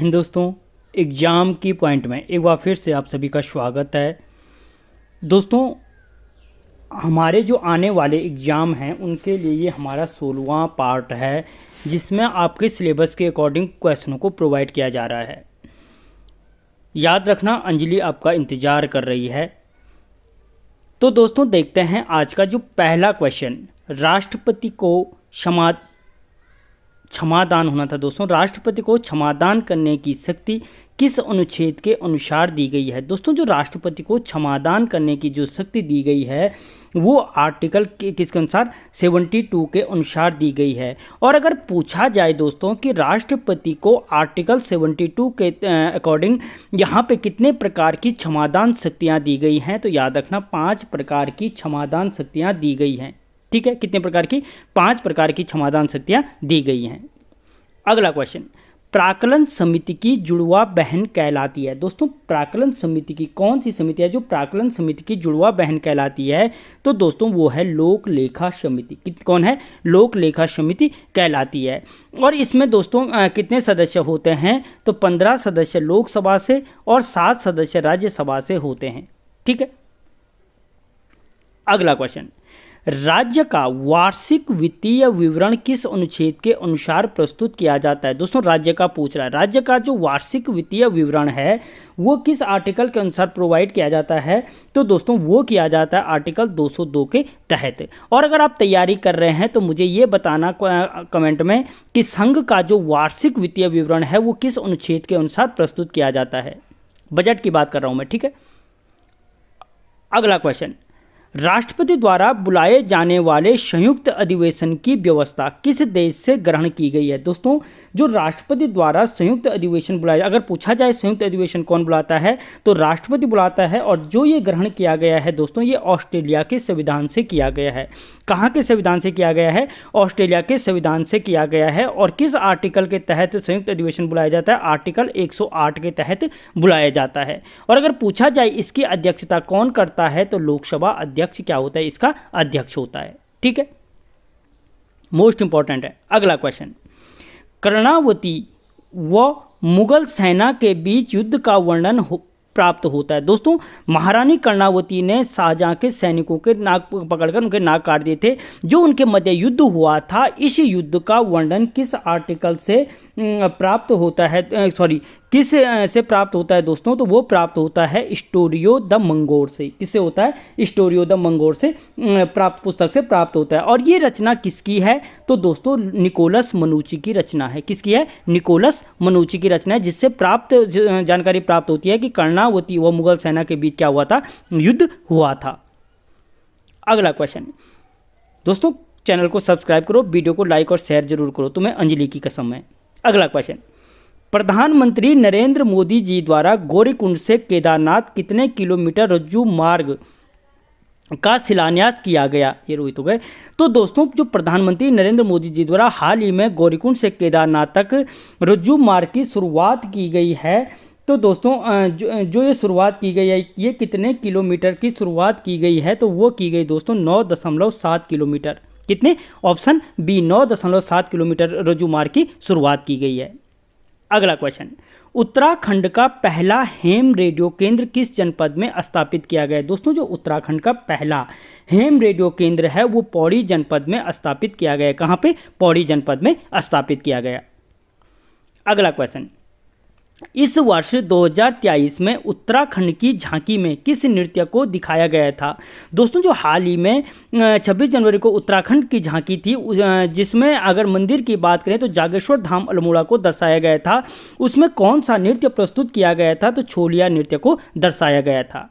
हिंद दोस्तों, एग्ज़ाम की पॉइंट में एक बार फिर से आप सभी का स्वागत है। दोस्तों, हमारे जो आने वाले एग्ज़ाम हैं उनके लिए ये हमारा 16वां पार्ट है, जिसमें आपके सिलेबस के अकॉर्डिंग क्वेश्चनों को प्रोवाइड किया जा रहा है। याद रखना, अंजलि आपका इंतज़ार कर रही है। तो दोस्तों देखते हैं आज का जो पहला क्वेश्चन, राष्ट्रपति को क्षमादान होना था। दोस्तों, राष्ट्रपति को क्षमादान करने की शक्ति किस अनुच्छेद के अनुसार दी गई है? दोस्तों, जो राष्ट्रपति को क्षमादान करने की जो शक्ति दी गई है वो आर्टिकल किसके अनुसार 72 के अनुसार दी गई है। और अगर पूछा जाए दोस्तों कि राष्ट्रपति को आर्टिकल 72 के अकॉर्डिंग यहाँ पे कितने प्रकार की क्षमादान शक्तियाँ दी गई हैं, तो याद रखना 5 प्रकार की क्षमादान शक्तियाँ दी गई हैं। ठीक है, कितने प्रकार की? 5 प्रकार की क्षमादान शक्तियाँ दी गई हैं। अगला क्वेश्चन, प्राक्कलन समिति की जुड़वा बहन कहलाती है। दोस्तों, प्राक्कलन समिति की कौन सी समिति है जो प्राक्कलन समिति की जुड़वा बहन कहलाती है? तो दोस्तों वो है लोक लेखा समिति। कौन है? लोक लेखा समिति कहलाती है। और इसमें दोस्तों कितने सदस्य होते हैं? तो 15 सदस्य लोकसभा से और 7 सदस्य राज्यसभा से होते हैं। ठीक है। अगला क्वेश्चन, राज्य का वार्षिक वित्तीय विवरण किस अनुच्छेद के अनुसार प्रस्तुत किया जाता है? दोस्तों, राज्य का पूछ रहा है। राज्य का जो वार्षिक वित्तीय विवरण है वो किस आर्टिकल के अनुसार प्रोवाइड किया जाता है? तो दोस्तों वो किया जाता है आर्टिकल 202 के तहत। और अगर आप तैयारी कर रहे हैं तो मुझे ये बताना कमेंट में कि संघ का जो वार्षिक वित्तीय विवरण है वो किस अनुच्छेद के अनुसार प्रस्तुत किया जाता है। बजट की बात कर रहा हूं मैं। ठीक है। अगला क्वेश्चन, राष्ट्रपति द्वारा बुलाए जाने वाले संयुक्त अधिवेशन की व्यवस्था किस देश से ग्रहण की गई है? दोस्तों, जो राष्ट्रपति द्वारा संयुक्त अधिवेशन बुलाया, अगर पूछा जाए संयुक्त अधिवेशन कौन बुलाता है तो राष्ट्रपति बुलाता है। और जो ये ग्रहण किया गया है दोस्तों, ये ऑस्ट्रेलिया के संविधान से किया गया है। कहाँ के संविधान से किया गया है? ऑस्ट्रेलिया के संविधान से किया गया है। और किस आर्टिकल के तहत संयुक्त अधिवेशन बुलाया जाता है? आर्टिकल 108 के तहत बुलाया जाता है। और अगर पूछा जाए इसकी अध्यक्षता कौन करता है तो लोकसभा अध्यक्ष क्या होता है? इसका अध्यक्ष होता है। ठीक है, मोस्ट इंपॉर्टेंट है। अगला क्वेश्चन, कर्णावती व मुगल सेना के बीच युद्ध का वर्णन प्राप्त होता है। दोस्तों, महारानी कर्णावती ने शाहजहां के सैनिकों के नाक पकड़कर उनके नाक काट दिए थे। जो उनके मध्य युद्ध हुआ था, इस युद्ध का वर्णन किस आर्टिकल से प्राप्त होता है? किस से प्राप्त होता है दोस्तों? तो वो प्राप्त होता है स्टोरियो द मंगोर से। किससे होता है? स्टोरियो द मंगोर से पुस्तक से प्राप्त होता है। और ये रचना किसकी है? तो दोस्तों निकोलस मनुची की रचना है। किसकी है? निकोलस मनुची की रचना है, जिससे जानकारी प्राप्त होती है कि कर्णावती व मुगल सेना के बीच क्या हुआ था? युद्ध हुआ था। अगला क्वेश्चन, दोस्तों चैनल को सब्सक्राइब करो, वीडियो को लाइक और शेयर जरूर करो, तुम्हें अंजलि की कसम है। अगला क्वेश्चन, प्रधानमंत्री नरेंद्र मोदी जी द्वारा गौरीकुंड से केदारनाथ कितने किलोमीटर रज्जू मार्ग का शिलान्यास किया गया? ये रोहित हो गए। तो दोस्तों, जो प्रधानमंत्री नरेंद्र मोदी जी द्वारा हाल ही में गौरीकुंड से केदारनाथ तक रज्जू मार्ग की शुरुआत की गई है, तो दोस्तों जो ये शुरुआत की गई है, ये कितने किलोमीटर की शुरुआत की गई है? तो वो की गई दोस्तों 9.7 किलोमीटर। कितने? ऑप्शन बी, 9.7 किलोमीटर रज्जू मार्ग की शुरुआत की गई है। अगला क्वेश्चन, उत्तराखंड का पहला हेम रेडियो केंद्र किस जनपद में स्थापित किया गया है? दोस्तों, जो उत्तराखंड का पहला हेम रेडियो केंद्र है वो पौड़ी जनपद में स्थापित किया गया है। कहाँ पे? पौड़ी जनपद में स्थापित किया गया। अगला क्वेश्चन, इस वर्ष 2023 में उत्तराखंड की झांकी में किस नृत्य को दिखाया गया था? दोस्तों, जो हाल ही में 26 जनवरी को उत्तराखंड की झांकी थी, जिसमें अगर मंदिर की बात करें तो जागेश्वर धाम अल्मोड़ा को दर्शाया गया था। उसमें कौन सा नृत्य प्रस्तुत किया गया था? तो छोलिया नृत्य को दर्शाया गया था।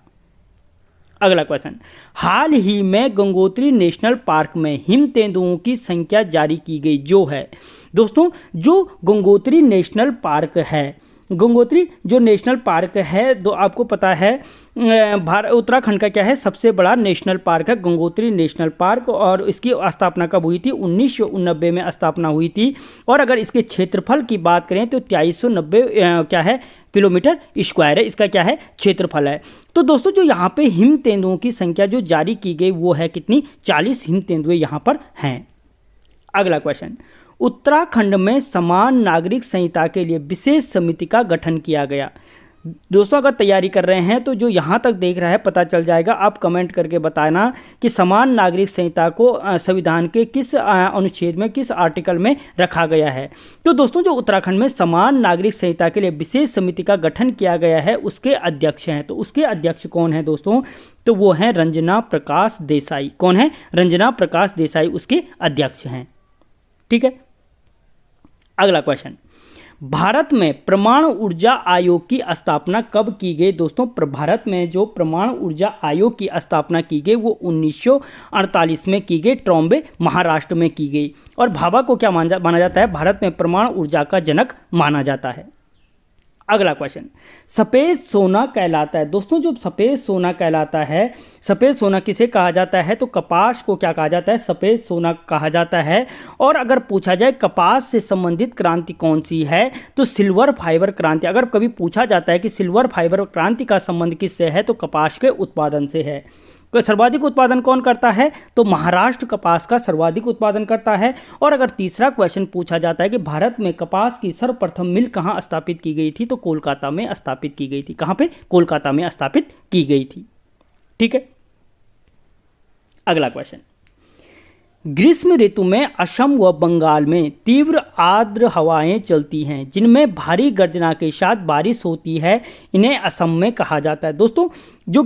अगला क्वेश्चन, हाल ही में गंगोत्री नेशनल पार्क में हिम तेंदुओं की संख्या जारी की गई जो है? दोस्तों, जो गंगोत्री नेशनल पार्क है, गंगोत्री जो नेशनल पार्क है, तो आपको पता है उत्तराखंड का क्या है? सबसे बड़ा नेशनल पार्क है गंगोत्री नेशनल पार्क। और इसकी स्थापना कब हुई थी? 1989 में स्थापना हुई थी। और अगर इसके क्षेत्रफल की बात करें तो 2390 क्या है? किलोमीटर स्क्वायर है। इसका क्या है? क्षेत्रफल है। तो दोस्तों, जो यहाँ पे हिम तेंदुओं की संख्या जो जारी की गई वो है कितनी? 40 हिम तेंदुए यहाँ पर हैं। अगला क्वेश्चन, उत्तराखंड में समान नागरिक संहिता के लिए विशेष समिति का गठन किया गया। दोस्तों अगर तैयारी कर रहे हैं तो जो यहाँ तक देख रहा है पता चल जाएगा, आप कमेंट करके बताना कि समान नागरिक संहिता को संविधान के किस अनुच्छेद में, किस आर्टिकल में रखा गया है। तो दोस्तों जो उत्तराखंड में समान नागरिक संहिता के लिए विशेष समिति का गठन किया गया है उसके अध्यक्ष हैं। तो उसके अध्यक्ष कौन है दोस्तों? तो वो हैं रंजना प्रकाश देसाई। कौन है? रंजना प्रकाश देसाई उसके अध्यक्ष हैं। ठीक है, अगला क्वेश्चन, भारत में परमाणु ऊर्जा आयोग की स्थापना कब की गई? दोस्तों भारत में जो परमाणु ऊर्जा आयोग की स्थापना की गई वो 1948 में की गई, ट्रॉम्बे महाराष्ट्र में की गई। और भाभा को क्या माना जाता है? भारत में परमाणु ऊर्जा का जनक माना जाता है। अगला क्वेश्चन, सफेद सोना कहलाता है। दोस्तों जो सफेद सोना कहलाता है, सफेद सोना किसे कहा जाता है? तो कपास को क्या कहा जाता है? सफेद सोना कहा जाता है। और अगर पूछा जाए कपास से संबंधित क्रांति कौन सी है, तो सिल्वर फाइबर क्रांति। अगर कभी पूछा जाता है कि सिल्वर फाइबर क्रांति का संबंध किससे है, तो कपास के उत्पादन से है। तो सर्वाधिक उत्पादन कौन करता है? तो महाराष्ट्र कपास का सर्वाधिक उत्पादन करता है। और अगर तीसरा क्वेश्चन पूछा जाता है कि भारत में कपास की सर्वप्रथम मिल कहाँ स्थापित की गई थी, तो कोलकाता में स्थापित की गई थी। कहाँ पे? कोलकाता में स्थापित की गई थी। ठीक है, अगला क्वेश्चन, ग्रीष्म ऋतु में असम व बंगाल में तीव्र आर्द्र हवाएं चलती हैं जिनमें भारी गर्जना के साथ बारिश होती है, इन्हें असम में कहा जाता है। दोस्तों जो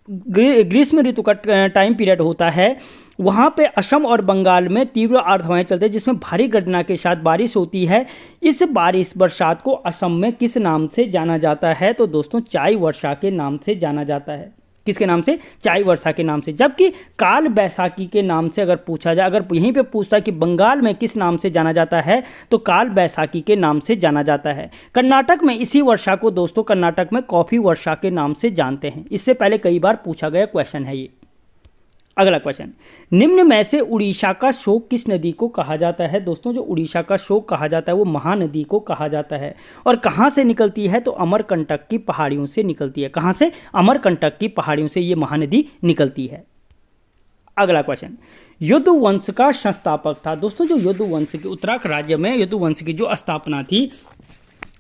ग्रीष्म ऋतु का टाइम पीरियड होता है वहाँ पे असम और बंगाल में तीव्र आर्द्र हवाएं चलती है जिसमें भारी गर्जना के साथ बारिश होती है। इस बरसात को असम में किस नाम से जाना जाता है? तो दोस्तों चाई वर्षा के नाम से जाना जाता है। किसके नाम से? चाई वर्षा के नाम से। जबकि काल बैसाखी के नाम से अगर पूछा जाए, अगर यहीं पे पूछता है कि बंगाल में किस नाम से जाना जाता है, तो काल बैसाखी के नाम से जाना जाता है। कर्नाटक में इसी वर्षा को दोस्तों कर्नाटक में कॉफी वर्षा के नाम से जानते हैं। इससे पहले कई बार पूछा गया क्वेश्चन है ये। अगला क्वेश्चन, निम्न में से उड़ीसा का शोक किस नदी को कहा जाता है? दोस्तों जो उड़ीसा का शोक कहा जाता है वो महानदी को कहा जाता है। और कहाँ से निकलती है? तो अमरकंटक की पहाड़ियों से निकलती है। कहाँ से? अमरकंटक की पहाड़ियों से ये महानदी निकलती है। अगला क्वेश्चन, यदुवंश का संस्थापक था। दोस्तों जो यदुवंश की उत्तराखंड राज्य में यदुवंश की जो स्थापना थी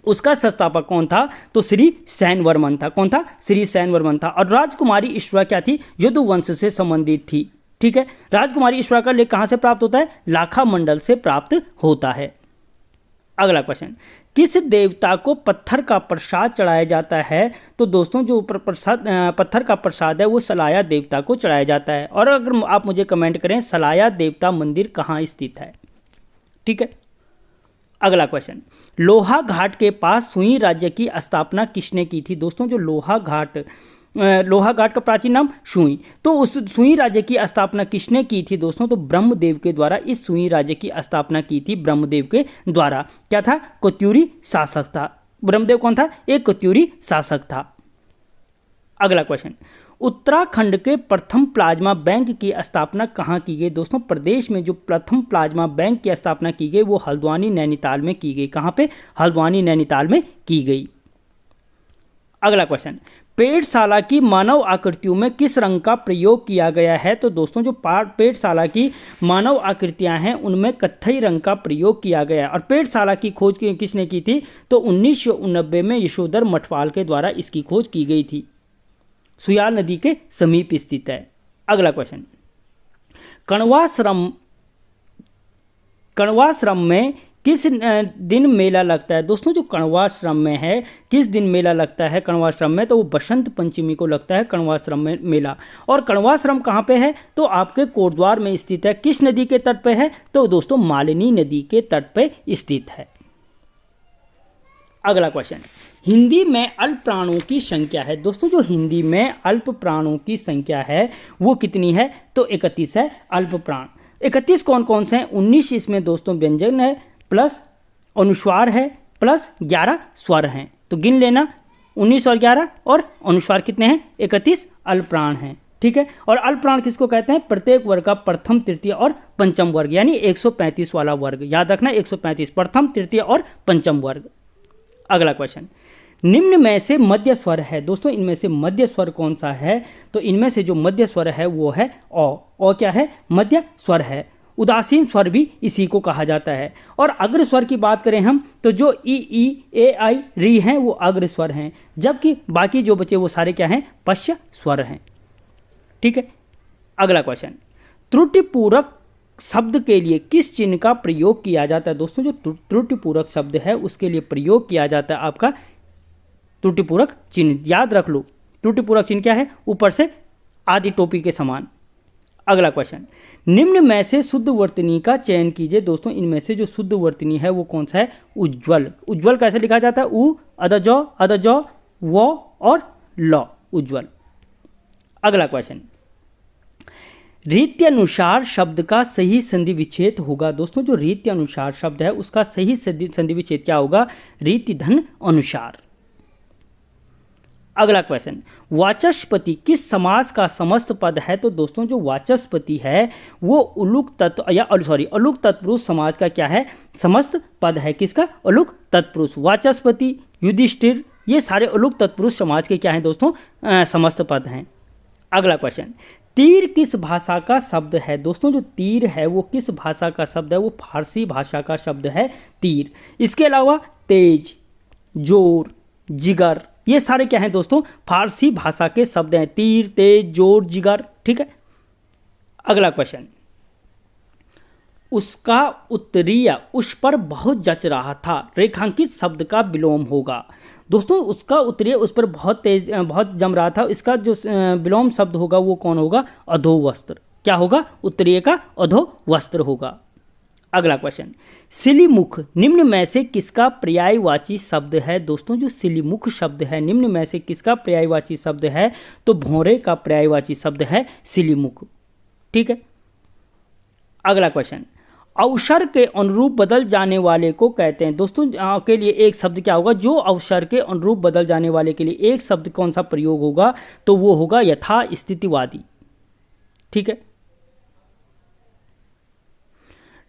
उसका संस्थापक कौन था? तो श्री सैन वर्मन था। कौन था? श्री सैन वर्मन था। और राजकुमारी ईश्वरा क्या थी? यदुवंश से संबंधित थी। ठीक है, राजकुमारी ईश्वरा का लेख कहां से प्राप्त होता है? लाखा मंडल से प्राप्त होता है। अगला क्वेश्चन, किस देवता को पत्थर का प्रसाद चढ़ाया जाता है? तो दोस्तों जो पत्थर का प्रसाद है वो सलाया देवता को चढ़ाया जाता है। और अगर आप मुझे कमेंट करें सलाया देवता मंदिर कहाँ स्थित है। ठीक है, अगला क्वेश्चन, लोहा घाट के पास सुई राज्य की स्थापना किसने की थी? दोस्तों जो लोहा घाट का प्राचीन नाम सुई, तो उस सुई राज्य की स्थापना किसने की थी दोस्तों? तो ब्रह्मदेव के द्वारा इस सुई राज्य की स्थापना की थी ब्रह्मदेव के द्वारा। क्या था? कोत्यूरी शासक था। ब्रह्मदेव कौन था? एक कोत्यूरी शासक था। अगला क्वेश्चन, उत्तराखंड के प्रथम प्लाज्मा बैंक की स्थापना कहाँ की गई? दोस्तों प्रदेश में जो प्रथम प्लाज्मा बैंक की स्थापना की गई वो हल्द्वानी नैनीताल में की गई। कहाँ पे? हल्द्वानी नैनीताल में की गई। अगला क्वेश्चन, पेड़शाला की मानव आकृतियों में किस रंग का प्रयोग किया गया है? तो दोस्तों जो पेड़शाला की मानव आकृतियां हैं उनमें कत्थई रंग का प्रयोग किया गया है। और पेड़शाला की खोज किसने की थी? तो 1989 में यशोधर मठवाल के द्वारा इसकी खोज की गई थी। सुयाल नदी के समीप स्थित है। अगला क्वेश्चन, कण्वाश्रम में किस दिन मेला लगता है? दोस्तों जो कण्वाश्रम में है किस दिन मेला लगता है कण्वाश्रम में? तो वो बसंत पंचमी को लगता है कण्वाश्रम में मेला। और कण्वाश्रम कहाँ पे है? तो आपके कोटद्वार में स्थित है। किस नदी के तट पे है? तो दोस्तों मालिनी नदी के तट पे स्थित है। अगला क्वेश्चन, हिंदी में अल्प प्राणों की संख्या है। दोस्तों जो हिंदी में अल्प प्राणों की संख्या है वो कितनी है? तो 31 है अल्प प्राण। 31 कौन कौन से हैं? 19 इसमें दोस्तों व्यंजन है प्लस अनुस्वार है प्लस 11 स्वर हैं। तो गिन लेना 19 और 11 और अनुस्वार कितने हैं? 31 अल्प प्राण हैं। ठीक है, और अल्प प्राण किसको कहते हैं? प्रत्येक वर्ग का प्रथम तृतीय और पंचम वर्ग, यानी 135 वाला वर्ग। याद रखना 135 प्रथम तृतीय और पंचम वर्ग। अगला क्वेश्चन, निम्न में से मध्य स्वर है। दोस्तों इनमें से मध्य स्वर कौन सा है? तो इनमें से जो मध्य स्वर है वो है ओ। क्या है? मध्य स्वर है। उदासीन स्वर भी इसी को कहा जाता है। और अग्र स्वर की बात करें हम तो जो ई ए आई री हैं वो अग्र स्वर हैं, जबकि बाकी जो बचे वो सारे क्या हैं, पश्च स्वर हैं। ठीक है, अगला क्वेश्चन, त्रुटिपूरक शब्द के लिए किस चिन्ह का प्रयोग किया जाता है? दोस्तों जो त्रुटिपूरक शब्द है उसके लिए प्रयोग किया जाता है आपका त्रुटिपूरक चिन्ह। याद रख लो त्रुटिपूरक चिन्ह क्या है, ऊपर से आदि टोपी के समान। अगला क्वेश्चन, निम्न में से शुद्ध वर्तनी का चयन कीजिए। दोस्तों इनमें से जो शुद्ध वर्तनी है वो कौन सा है, उज्ज्वल। उज्ज्वल कैसे लिखा जाता है, उ अदजो व और ल, उज्ज्वल। अगला क्वेश्चन, रीति अनुसार शब्द का सही संधि विच्छेद होगा। दोस्तों जो रीति अनुसार शब्द है उसका सही संधि विच्छेद क्या होगा, रीति धन अनुसार। अगला क्वेश्चन, वाचस्पति किस समास का समस्त पद है? तो दोस्तों जो वाचस्पति है वो उलुक तत्व या अलुक तत्पुरुष समाज का क्या है, समस्त पद है। किसका, अलुक तत्पुरुष। वाचस्पति, युधिष्ठिर, ये सारे अलुक तत्पुरुष समाज के क्या हैं दोस्तों, समस्त पद हैं। अगला क्वेश्चन, तीर किस भाषा का शब्द है? दोस्तों जो तीर है वो किस भाषा का शब्द है, वो फारसी भाषा का शब्द है तीर। इसके अलावा तेज, जोर, जिगर, ये सारे क्या हैं दोस्तों, फारसी भाषा के शब्द हैं। तीर, तेज, जोर, जिगर। ठीक है, अगला क्वेश्चन, उसका उत्तरीय उस पर बहुत जच रहा था, रेखांकित शब्द का विलोम होगा। दोस्तों उसका उत्तरीय उस पर बहुत जम रहा था, इसका जो विलोम शब्द होगा वो कौन होगा, अधोवस्त्र। क्या होगा, उत्तरीय का अधोवस्त्र होगा। अगला क्वेश्चन, सिलीमुख निम्न में से किसका पर्यायवाची शब्द है? दोस्तों जो सिलीमुख शब्द है निम्न में से किसका पर्यायवाची शब्द है, तो भौरे का पर्यायवाची शब्द है सिलीमुख। ठीक है, अगला क्वेश्चन, अवसर के अनुरूप बदल जाने वाले को कहते हैं। दोस्तों के लिए एक शब्द क्या होगा, जो अवसर के अनुरूप बदल जाने वाले के लिए एक शब्द कौन सा प्रयोग होगा, तो वो होगा यथास्थितिवादी। ठीक है,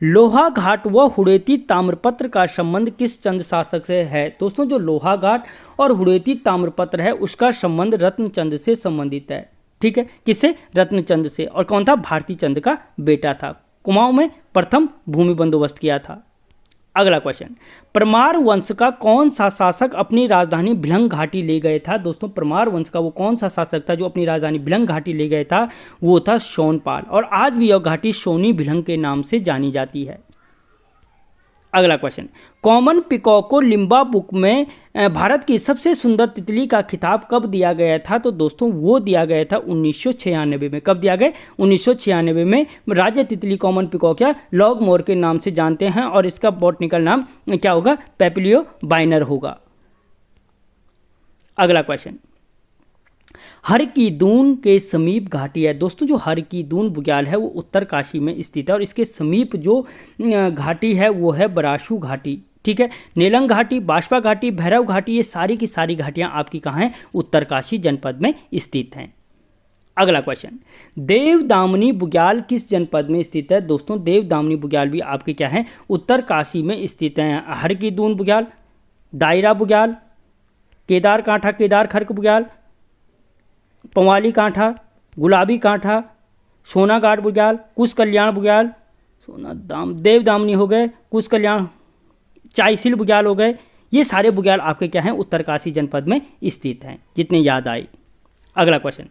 लोहाघाट व हुड़ेती ताम्रपत्र का संबंध किस चंद शासक से है? दोस्तों जो लोहाघाट और हुड़ेती ताम्रपत्र है उसका संबंध रत्नचंद से संबंधित है। ठीक है, किससे, रत्नचंद से। और कौन था, भारती चंद का बेटा था। कुमाऊं में प्रथम भूमि बंदोबस्त किया था। अगला क्वेश्चन, परमार वंश का कौन सा शासक अपनी राजधानी भिलंग घाटी ले गए था? दोस्तों परमार वंश का वो कौन सा शासक था जो अपनी राजधानी भिलंग घाटी ले गए था, वो था शोनपाल। और आज भी यह घाटी सोनी भिलंग के नाम से जानी जाती है। अगला क्वेश्चन, कॉमन पिकॉको लिम्बा बुक में भारत की सबसे सुंदर तितली का खिताब कब दिया गया था? तो दोस्तों वो दिया गया था 1996 में। कब दिया गया, 1996 में। राज्य तितली कॉमन पिकॉक या लॉगमोर के नाम से जानते हैं और इसका बॉटनिकल नाम क्या होगा, पेपिलियो बाइनर होगा। अगला क्वेश्चन, हर की दून के समीप घाटी है। दोस्तों जो हर की दून बुग्याल है वो उत्तरकाशी में स्थित है और इसके समीप जो घाटी है वो है बराशु घाटी। ठीक है, नेलंग घाटी, बाष्पा घाटी, भैरव घाटी, ये सारी की सारी घाटियां आपकी कहाँ हैं, उत्तरकाशी जनपद में स्थित हैं। अगला क्वेश्चन, देवदामनी बुग्याल किस जनपद में स्थित है? दोस्तों देवदामनी बुग्याल भी आपके क्या है, उत्तरकाशी में स्थित हैं। हर की दून बुग्याल, दायरा बुग्याल, केदार कांठा, केदार खर्क बुग्याल, पंवाली कांठा, गुलाबी कांठा, सोनागाड़ बुग्याल, कुश कल्याण बुग्याल, देवदामनी हो गए, कुश कल्याण, चाईसिल बुग्याल हो गए। ये सारे बुग्याल आपके क्या हैं, उत्तरकाशी जनपद में स्थित हैं, जितने याद आए। अगला क्वेश्चन,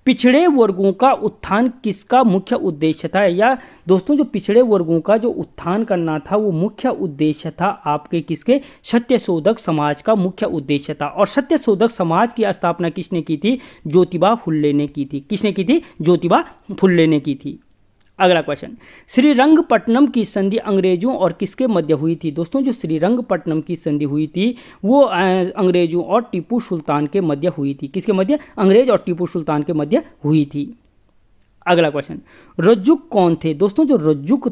पिछड़े वर्गों का उत्थान किसका मुख्य उद्देश्य था? या दोस्तों जो पिछड़े वर्गों का जो उत्थान करना था वो मुख्य उद्देश्य था आपके किसके, सत्यशोधक समाज का मुख्य उद्देश्य था। और सत्यशोधक समाज की स्थापना किसने की थी, ज्योतिबा फुल्ले ने की थी। किसने की थी, ज्योतिबा फुल्ले ने की थी। अगला क्वेश्चन, श्रीरंगपट्टनम की संधि अंग्रेजों और किसके मध्य हुई थी? दोस्तों जो श्रीरंगपट्टनम की संधि हुई थी वो अंग्रेजों और टीपू सुल्तान के मध्य हुई थी। किसके मध्य, अंग्रेज और टीपू सुल्तान के मध्य हुई थी। अगला क्वेश्चन, रज्जुक कौन थे? दोस्तों जो रज्जुक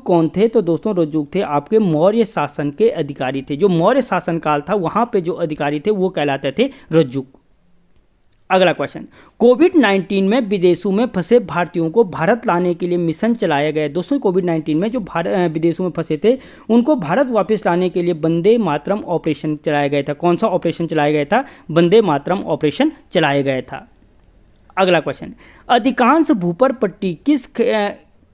कौन थे? तो दोस्तों रज्जुक थे आपके मौर्य शासन के अधिकारी थे। जो मौर्य शासनकाल था वहां पे जो अधिकारी थे वो कहलाते थे रज्जुक। अगला क्वेश्चन, कोविड-19 में विदेशों में फंसे भारतीयों को भारत लाने के लिए मिशन चलाया गया। दोस्तों कोविड-19 में जो विदेशों में फंसे थे उनको भारत वापस लाने के लिए वंदे मातरम ऑपरेशन चलाया गया था। कौन सा ऑपरेशन चलाया गया था, वंदे मातरम ऑपरेशन चलाया गया था। अगला क्वेश्चन, अधिकांश भूपर पट्टी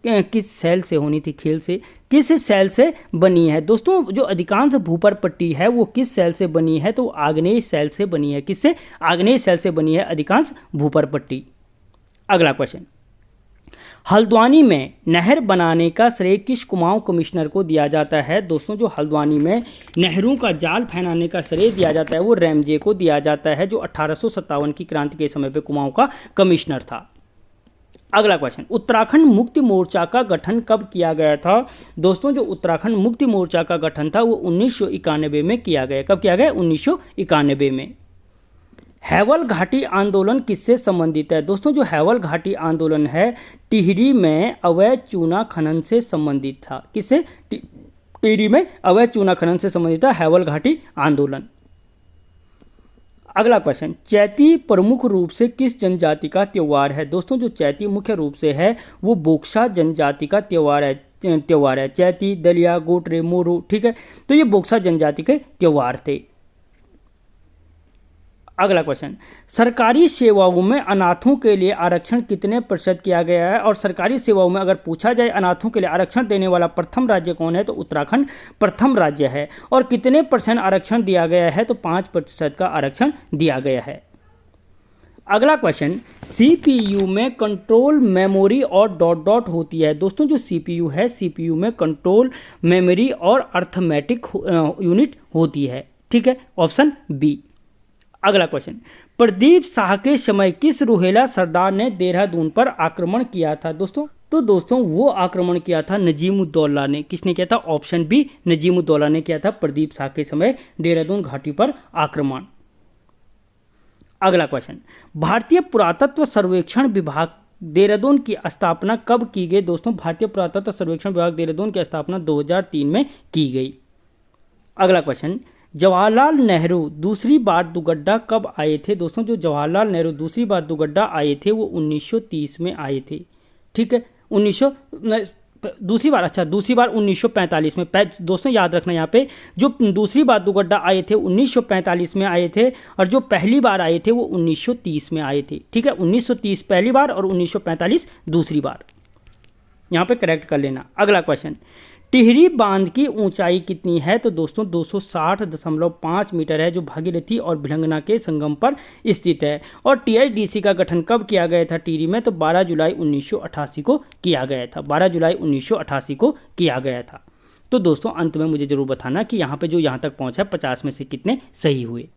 किस सेल से होनी थी, खेल से, किस सेल से बनी है। दोस्तों जो अधिकांश भूपर पट्टी है वो किस सेल से बनी है, तो आग्नेय सेल से बनी है। किससे? आग्नेय सेल से बनी है अधिकांश भूपर पट्टी। अगला क्वेश्चन, हल्द्वानी में नहर बनाने का श्रेय किस कुमाऊं कमिश्नर को दिया जाता है। दोस्तों जो हल्द्वानी में नहरों का जाल फैलाने का श्रेय दिया जाता है वो रैमजे को दिया जाता है, जो 1857 की क्रांति के समय पे कुमाऊं का कमिश्नर था। अगला क्वेश्चन, उत्तराखंड मुक्ति मोर्चा का गठन कब किया गया था। दोस्तों जो उत्तराखंड मुक्ति मोर्चा का गठन था वो 1991 में किया गया। कब किया गया? 1991 में। हैवल घाटी आंदोलन किससे संबंधित है। दोस्तों जो हैवल घाटी आंदोलन है टिहरी में अवैध चूना खनन से संबंधित था। किससे? टिहरी में अवैध चूना खनन से संबंधित था हैवल घाटी आंदोलन। अगला क्वेश्चन, चैती प्रमुख रूप से किस जनजाति का त्योहार है। दोस्तों जो चैती मुख्य रूप से है वो बोक्सा जनजाति का त्योहार है। चैती, दलिया, गोटरे, मोरू, ठीक है, तो ये बोक्सा जनजाति के त्योहार थे। अगला क्वेश्चन, सरकारी सेवाओं में अनाथों के लिए आरक्षण कितने प्रतिशत किया गया है। और सरकारी सेवाओं में अगर पूछा जाए अनाथों के लिए आरक्षण देने वाला प्रथम राज्य कौन है, तो उत्तराखंड प्रथम राज्य है। और कितने % आरक्षण दिया गया है, तो 5% का आरक्षण दिया गया है। अगला क्वेश्चन, सीपीयू में कंट्रोल मेमोरी और डॉट डॉट होती है। दोस्तों जो सीपीयू है, सीपीयू में कंट्रोल मेमोरी और अर्थमेटिक यूनिट होती है, ठीक है, ऑप्शन बी। अगला क्वेश्चन, प्रदीप शाह के समय किस रुहेला सरदार ने देहरादून पर आक्रमण किया था। दोस्तों वो आक्रमण किया था नजीमुद्दौला ने। किसने किया था? ऑप्शन बी, नजीमुद्दौला ने किया था प्रदीप शाह के समय देहरादून घाटी पर आक्रमण। अगला क्वेश्चन, भारतीय पुरातत्व सर्वेक्षण विभाग देहरादून की स्थापना कब की गई। दोस्तों भारतीय पुरातत्व सर्वेक्षण विभाग देहरादून की स्थापना 2003 में की गई। अगला क्वेश्चन, जवाहरलाल नेहरू दूसरी बार दुगड्डा कब आए थे। दोस्तों जो जवाहरलाल नेहरू दूसरी बार दुगड्डा आए थे वो 1930 में आए थे, ठीक है, दूसरी बार 1945 में। दोस्तों याद रखना यहाँ पे, जो दूसरी बार दुगड्डा आए थे 1945 में आए थे, और जो पहली बार आए थे वो 1930 में आए थे, ठीक है, 1930 पहली बार और 1945 दूसरी बार, यहाँ पे करेक्ट कर लेना। अगला क्वेश्चन, टिहरी बांध की ऊंचाई कितनी है। तो दोस्तों 260.5 मीटर है, जो भागीरथी और भिलंगना के संगम पर स्थित है। और टीएचडीसी का गठन कब किया गया था टिहरी में, तो 12 जुलाई 1988 को किया गया था। 12 जुलाई 1988 को किया गया था। तो दोस्तों अंत में मुझे जरूर बताना कि यहाँ पे जो यहाँ तक पहुँचा 50 में से कितने सही हुए।